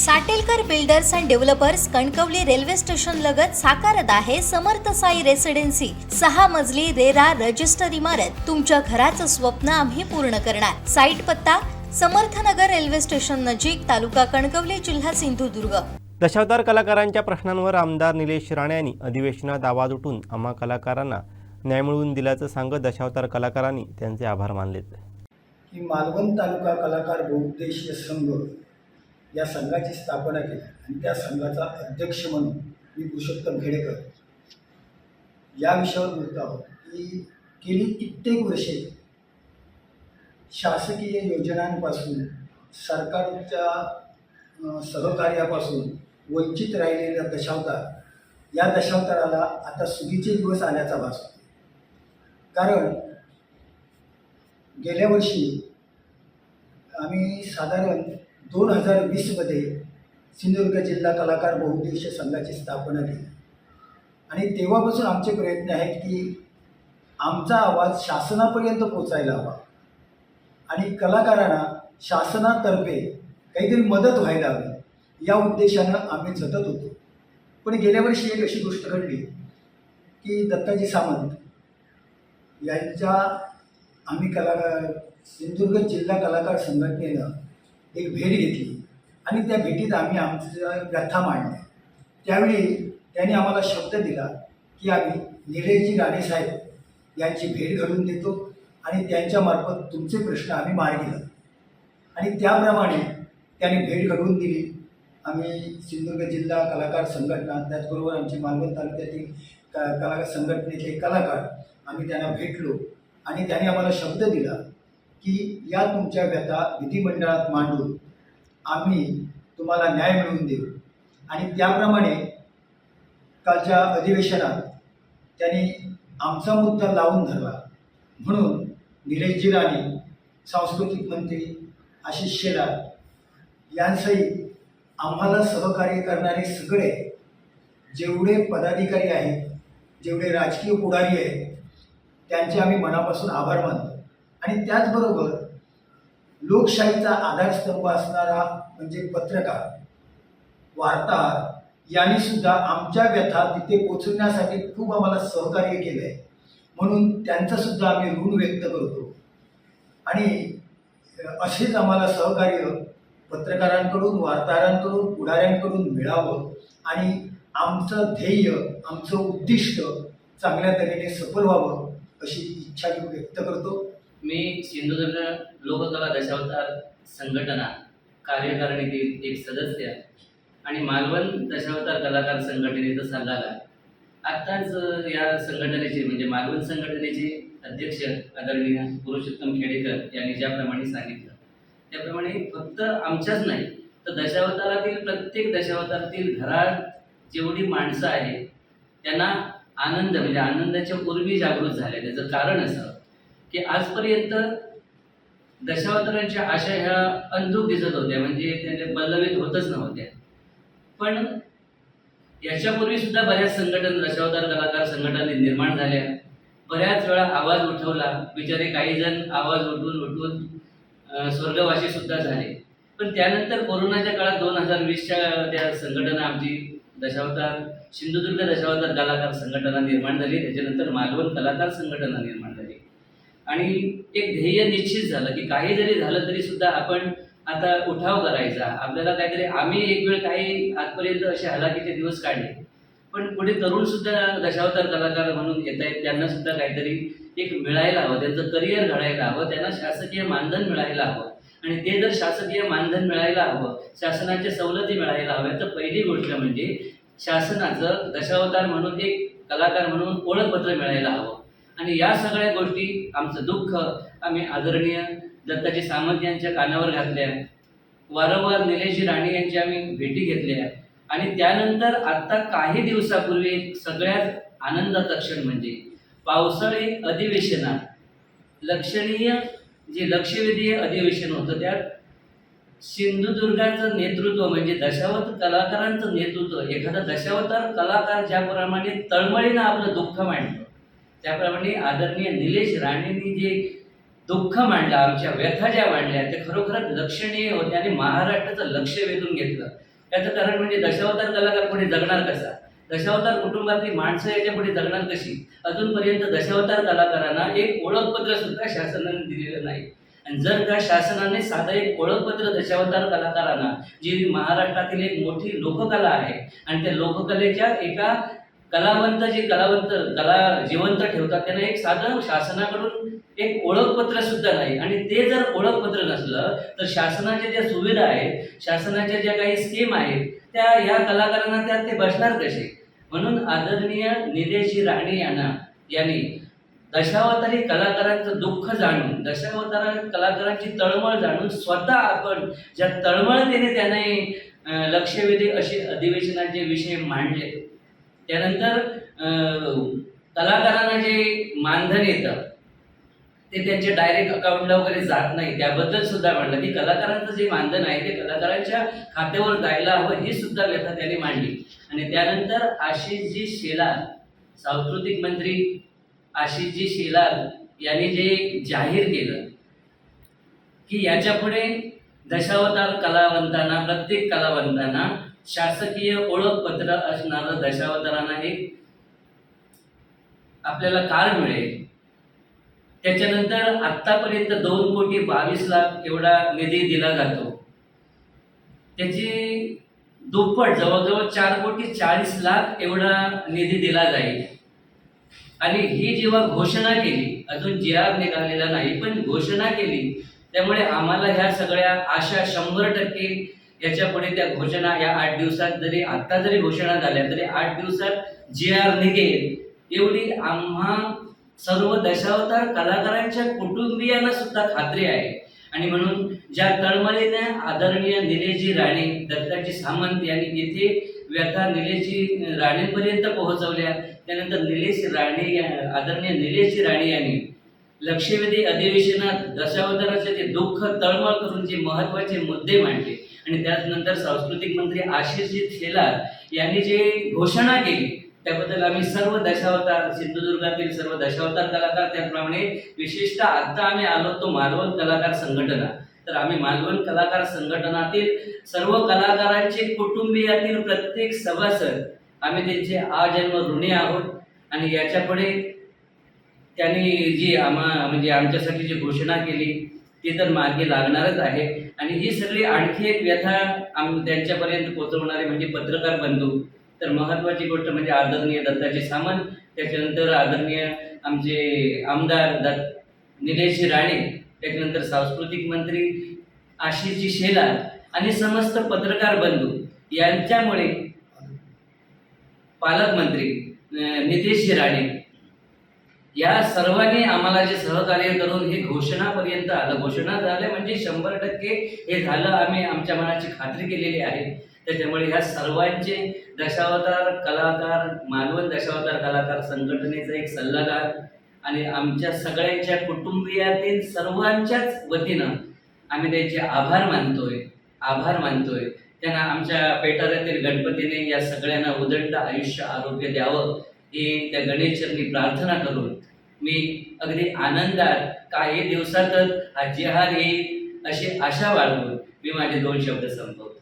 Satelkar builders and developers Kankavli railway station लगत साकारत आहे समर्थ साई रेसिडेन्सी 6 मजली रेरा रजिस्टर इमारत। तुमच्या घराचं स्वप्न आम्ही पूर्ण करणार। साईट पत्ता समर्थनगर रेल्वे स्टेशन नजीक, तालुका कणकवली, जिल्हा सिंधुदुर्ग। दशावतार कलाकारांच्या प्रश्नांवर आमदार निलेश राणे यांनी अधिवेशनात आवाज उठवून आम्हा कलाकारांना न्याय मिळवून दिल्याचं सांगत दशावतार कलाकारांनी त्यांचे आभार मानलेत। की मालवण तालुका कलाकार बहुउद्देशीय संघ या संघाची स्थापना केली आणि त्या संघाचा अध्यक्ष म्हणून मी पुरुषोत्तम खेडेकर या विषयावर बोलतो आहोत की गेली कित्येक वर्षे शासकीय योजनांपासून सरकारच्या सहकार्यापासून वंचित राहिलेल्या दशावतार या दशावताराला आता सुगीचे दिवस आल्याचा भास होतो। कारण गेल्या वर्षी आम्ही साधारण 2020मध्ये सिंधुदुर्ग जिल्हा कलाकार बहुउद्देशीय संघाची स्थापना केली आणि तेव्हापासून आमचे प्रयत्न आहेत की आमचा आवाज शासनापर्यंत पोचायला हवा आणि कलाकारांना शासनातर्फे काहीतरी मदत व्हायला हवी या उद्देशानं आम्ही झटत होतो। पण गेल्या वर्षी एक अशी गोष्ट घडली की दत्ताजी सामंत यांच्या आम्ही सिंधुदुर्ग जिल्हा कलाकार संघटनेनं एक भेट घेतली आणि त्या भेटीत आम्ही आमच्या व्यथा मांडल्या। त्यावेळी त्यांनी आम्हाला शब्द दिला की आम्ही निलेशजी राणे साहेब यांची भेट घडवून देतो आणि त्यांच्यामार्फत तुमचे प्रश्न आम्ही मार्गी लावू आणि त्याप्रमाणे त्यांनी भेट घडवून दिली। आम्ही सिंधुदुर्ग जिल्हा कलाकार संघटना त्याचबरोबर आमची मालवण तालुक्यातील कलाकार संघटनेचे कलाकार आम्ही त्यांना भेटलो आणि त्यांनी आम्हाला शब्द दिला की या तुमच्या व्यथा विधिमंडळात मांडून आम्ही तुम्हाला न्याय मिळवून देऊ आणि त्याप्रमाणे कालच्या अधिवेशनात त्यांनी आमचा मुद्दा लावून धरला। म्हणून निलेशजी राणे, सांस्कृतिक मंत्री आशिष शेलार यांसहित आम्हाला सहकार्य करणारे सगळे जेवढे पदाधिकारी आहेत, जेवढे राजकीय पुढारी आहेत, त्यांचे आम्ही मनापासून आभार मानतो आणि त्याचबरोबर लोकशाहीचा आधारस्तंभ असणारा म्हणजे पत्रकार, वार्ताहर यांनी सुद्धा आमच्या व्यथा तिथे पोचवण्यासाठी खूप आम्हाला सहकार्य केलं आहे। म्हणून त्यांचंसुद्धा आम्ही ऋण व्यक्त करतो आणि असेच आम्हाला सहकार्य पत्रकारांकडून, वार्ताहरांकडून, पुढाऱ्यांकडून मिळावं आणि आमचं ध्येय, आमचं उद्दिष्ट चांगल्या तऱ्हेने सफल व्हावं अशी इच्छा मी व्यक्त करतो। मी सिंधुदुर्ग लोककला दशावतार संघटना कार्यकारिणीतील एक सदस्य आणि मालवण दशावतार कलाकार संघटनेचा सल्लागार। आत्ताच या संघटनेचे म्हणजे मालवण संघटनेचे अध्यक्ष आदरणीय पुरुषोत्तम खेडेकर यांनी ज्याप्रमाणे सांगितलं त्याप्रमाणे फक्त आमच्याच नाही तर दशावतारातील प्रत्येक दशावतारातील घरात जेवढी माणसं आहेत त्यांना आनंद म्हणजे आनंदाच्या उर्मी जागृत झाल्या। त्याचं कारण असं की आजपर्यंत दशावतारांच्या आशा ह्या अंधुक दिसत होत्या, म्हणजे त्यांना पल्लवित होतच नव्हत्या। पण याच्यापूर्वी सुद्धा बऱ्याच संघटना दशावतार कलाकार संघटना निर्माण झाल्या, बऱ्याच वेळा आवाज उठवला, बिचारे काही जण आवाज उठवून स्वर्गवासी सुद्धा झाले। पण त्यानंतर कोरोनाच्या काळात 2020च्या त्या संघटना आमची दशावतार सिंधुदुर्ग दशावतार कलाकार संघटना निर्माण झाली, त्याच्यानंतर मालवण कलाकार संघटना निर्माण झाली आणि एक ध्येय निश्चित झालं की काही जरी झालं तरी सुद्धा आपण आता उठाव करायचा, आपल्याला काहीतरी। आम्ही एक वेळ काही आजपर्यंत असे हलाखीचे दिवस काढले, पण पुढे तरुण सुद्धा दशावतार कलाकार म्हणून येत आहेत, त्यांना सुद्धा काहीतरी एक मिळायला हवं, त्यांचं करिअर घडायला हवं, त्यांना शासकीय मानधन मिळायला हवं आणि ते जर शासकीय मानधन मिळायला हवं, शासनाच्या सवलती मिळायला हव्या, तर पहिली गोष्ट म्हणजे शासनाचं दशावतार म्हणून एक कलाकार म्हणून ओळखपत्र मिळायला हवं आणि या सगळ्या गोष्टी आमचं दुःख आम्ही आदरणीय दत्ताजी सामंत यांच्या कानावर घातल्या, वारंवार निलेशजी राणे यांची आम्ही भेटी घेतल्या आणि त्यानंतर आत्ता काही दिवसापूर्वी सगळ्यात आनंदाचा क्षण म्हणजे पावसाळी अधिवेशनात लक्षणीय जे लक्षवेधी अधिवेशन होतं त्यात सिंधुदुर्गाचं नेतृत्व म्हणजे दशावतार कलाकारांचं नेतृत्व, एखादा दशावतार कलाकार ज्याप्रमाणे तळमळीनं आपलं दुःख मांडतो त्याप्रमाणे आदरणीय निलेश राणेंनी जे दुःख मांडलं, आमच्या व्यथा ज्या मांडल्या ते खरोखरच लक्षणीय होते आणि महाराष्ट्राचं लक्ष वेधून घेतलं। याचं कारण म्हणजे दशावतार कलाकार पुढे जगणार कसा, दशावतार कुटुंबातली माणसं याच्या पुढे जगणार कशी. अजूनपर्यंत दशावतार कलाकारांना एक ओळखपत्र सुद्धा शासनाने दिलेलं नाही. आणि जर का शासनाने साधं एक ओळखपत्र दशावतार कलाकारांना, जी महाराष्ट्रातील एक मोठी लोककला आहे आणि त्या लोककलेच्या एका कलावंत कला जिवंत ठेवतात, त्यांना एक साधं शासनाकडून एक ओळखपत्र सुद्धा नाही. आणि ते जर ओळखपत्र नसलं तर शासनाच्या ज्या सुविधा आहेत, शासनाच्या ज्या काही स्कीम आहेत, त्या या कलाकारांना त्यात ते बसणार कसे. म्हणून आदरणीय निलेश राणे यांनी दशावतारी कलाकारांचं दुःख जाणून, दशावतार कलाकारांची तळमळ जाणून स्वतः आपण ज्या तळमळतेने त्याने लक्षवेधी असे अधिवेशनाचे विषय मांडले, त्यानंतर कलाकारांना जे मानधन येतं ते त्यांच्या डायरेक्ट अकाउंटला वगैरे जात नाही, त्याबद्दल सुद्धा मांडलं की कलाकारांचं जे मानधन आहे ते कलाकारांच्या खात्यावर जायला हवं, ही सुद्धा व्यथा त्यांनी मांडली. आणि त्यानंतर आशिषजी शेलार, सांस्कृतिक मंत्री आशिषजी शेलार यांनी जे जाहीर केलं की याच्यापुढे दशावतार कलावंतांना, प्रत्येक कलावंतांना शासकीय ओळखपत्र असणारं दशावतारांना एक आपल्याला कार्ड मिळेल. त्याच्यानंतर आत्तापर्यंत 2,22,00,000 एवढा निधी दिला जातो, त्याची दुप्पट जवळजवळ 4,40,00,000 एवढा निधी दिला जाईल. आणि ही जेव्हा घोषणा केली, अजून JR निघालेला नाही, पण घोषणा केली, त्यामुळे आम्हाला ह्या सगळ्या आशा 100% याच्या पुढे त्या घोषणा या 8 दिवसात जरी आत्ता जरी घोषणा झाल्या तरी 8 दिवसात JR निघेल एवढी आम्हा सर्व दशावतार कलाकारांच्या कुटुंबियांना सुद्धा खात्री आहे. आणि म्हणून ज्या तळमळीने आदरणीय निलेशजी राणे, दत्ताजी सामंत यांनी इथे व्यथा निलेशजी राणेंपर्यंत पोहोचवल्या, त्यानंतर आदरणीय निलेशजी राणे यांनी लक्षवेधी अधिवेशनात दशावताराचे ते दुःख तळमळ करून जे महत्त्वाचे मुद्दे मांडले, आणि त्यानंतर सांस्कृतिक मंत्री आशिषजी शेलार यांनी जे घोषणा केली, त्याबद्दल आम्ही सर्व दशावतार, सिंधुदुर्गातील सर्व दशावतार कलाकार, त्याप्रमाणे विशेषतः आता आम्ही आलो तो मालवण कलाकार संघटना, तर आम्ही मालवण कलाकार संघटनातील सर्व कलाकारांचे कुटुंबियातील प्रत्येक सभासद आम्ही त्यांचे आजन्म ऋणी आहोत. आणि याच्यापुढे त्यांनी जी म्हणजे आमच्यासाठी जी घोषणा केली ती तर मार्गी लागणारच आहे. आणि ही सगळी आणखी एक व्यथा त्यांच्यापर्यंत पोहोचवणारे म्हणजे पत्रकार बंधू. तर महत्त्वाची गोष्ट म्हणजे आदरणीय दत्ताजी सामंत, त्याच्यानंतर आदरणीय आमचे आमदार निलेश राणे, त्याच्यानंतर सांस्कृतिक मंत्री आशिषजी शेलार आणि समस्त पत्रकार बंधू यांच्यामुळे पालकमंत्री नितेश राणे या सर्वांनी आम्हाला जे सहकार्य करून हे घोषणापर्यंत आलं. घोषणा झाल्या म्हणजे 100% हे झालं, आम्ही आमच्या मनाची खात्री केलेली आहे. त्याच्यामुळे ह्या सर्वांचे दशावतार कलाकार, मालवण दशावतार कलाकार संघटनेचा एक सल्लागार आणि आमच्या सगळ्यांच्या कुटुंबियातील सर्वांच्याच वतीनं आम्ही त्यांचे आभार मानतोय. त्यांना आमच्या पेटाऱ्यातील गणपतीने या सगळ्यांना उदंड आयुष्य आरोग्य द्यावं ही त्या गणेशचरणी प्रार्थना करून मी अगदी आनंदात काही दिवसातच हा JR येईल अशी आशा बाळगून मी माझे 2 शब्द संपवतो.